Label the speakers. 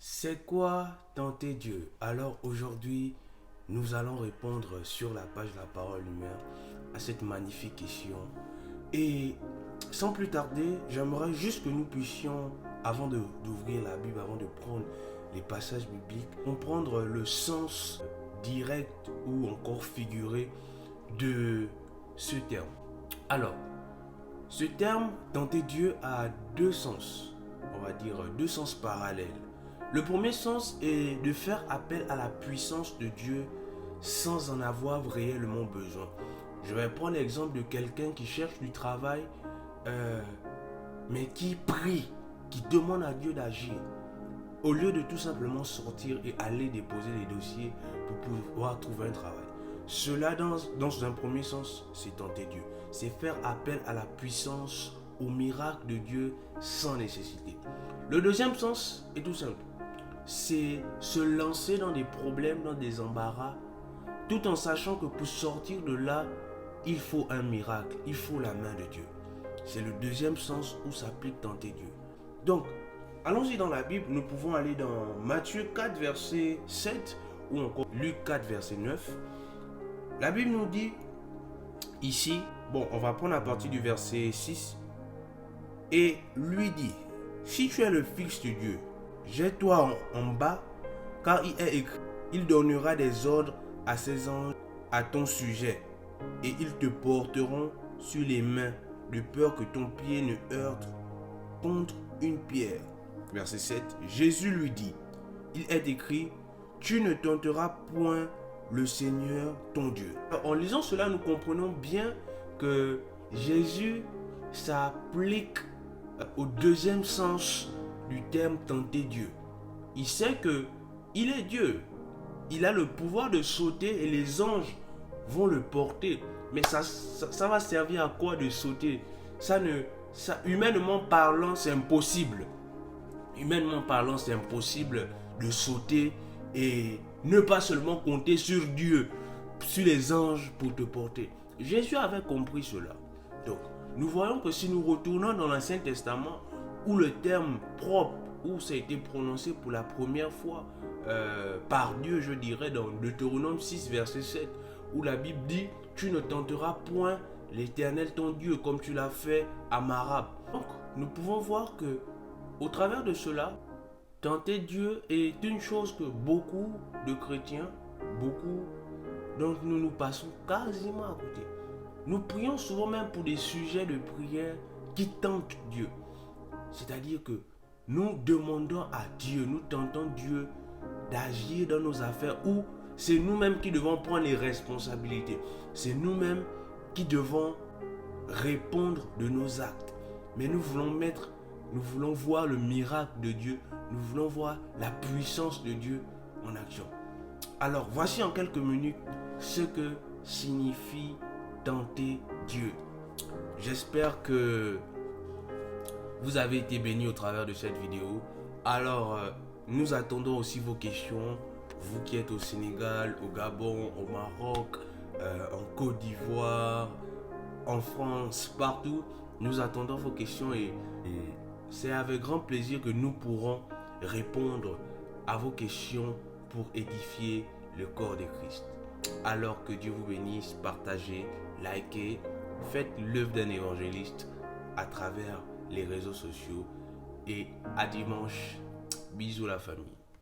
Speaker 1: C'est quoi tenter Dieu? Alors aujourd'hui, nous allons répondre sur la page de la parole humaine à cette magnifique question. Et sans plus tarder, j'aimerais juste que nous puissions, avant d'ouvrir la Bible, avant de prendre les passages bibliques, comprendre le sens direct ou encore figuré de ce terme. Alors, ce terme tenter Dieu a deux sens, on va dire deux sens parallèles. Le premier sens est de faire appel à la puissance de Dieu sans en avoir réellement besoin. Je vais prendre l'exemple de quelqu'un qui cherche du travail, mais qui prie, qui demande à Dieu d'agir. Au lieu de tout simplement sortir et aller déposer les dossiers pour pouvoir trouver un travail. Cela, dans un premier sens, c'est tenter Dieu. C'est faire appel à la puissance, au miracle de Dieu sans nécessité. Le deuxième sens est tout simple. C'est se lancer dans des problèmes, dans des embarras, tout en sachant que pour sortir de là, il faut un miracle, il faut la main de Dieu. C'est le deuxième sens où s'applique tenter Dieu. Donc, allons-y dans la Bible, nous pouvons aller dans Matthieu 4, verset 7 ou encore Luc 4, verset 9. La Bible nous dit ici, on va prendre à partir du verset 6, et lui dit, si tu es le Fils de Dieu, jette-toi en bas, car il est écrit, il donnera des ordres à ses anges à ton sujet, et ils te porteront sur les mains, de peur que ton pied ne heurte contre une pierre. Verset 7, Jésus lui dit, il est écrit, tu ne tenteras point le Seigneur ton Dieu. Alors, en lisant cela, nous comprenons bien que Jésus s'applique au deuxième sens du terme tenter Dieu. Il sait que il est Dieu. Il a le pouvoir de sauter et les anges vont le porter. Mais ça va servir à quoi de sauter? Humainement parlant, c'est impossible. Humainement parlant, c'est impossible de sauter et ne pas seulement compter sur Dieu, sur les anges pour te porter. Jésus avait compris cela. Donc, nous voyons que si nous retournons dans l'Ancien Testament, où le terme propre, où ça a été prononcé pour la première fois par Dieu, je dirais, dans Deutéronome 6, verset 7, où la Bible dit, tu ne tenteras point l'Éternel ton Dieu comme tu l'as fait à Marab. Donc, nous pouvons voir que, au travers de cela, tenter Dieu est une chose que beaucoup de chrétiens, donc nous passons quasiment à côté. Nous prions souvent même pour des sujets de prière qui tentent Dieu. C'est-à-dire que nous demandons à Dieu, nous tentons Dieu d'agir dans nos affaires où c'est nous-mêmes qui devons prendre les responsabilités. C'est nous-mêmes qui devons répondre de nos actes. Mais nous voulons voir le miracle de Dieu. Nous voulons voir la puissance de Dieu en action. Alors, voici en quelques minutes ce que signifie tenter Dieu. J'espère que vous avez été bénis au travers de cette vidéo. Alors, nous attendons aussi vos questions. Vous qui êtes au Sénégal, au Gabon, au Maroc, en Côte d'Ivoire, en France, partout, nous attendons vos questions et c'est avec grand plaisir que nous pourrons répondre à vos questions pour édifier le corps de Christ. Alors que Dieu vous bénisse, partagez, likez, faites l'œuvre d'un évangéliste à travers les réseaux sociaux et à dimanche. Bisous la famille.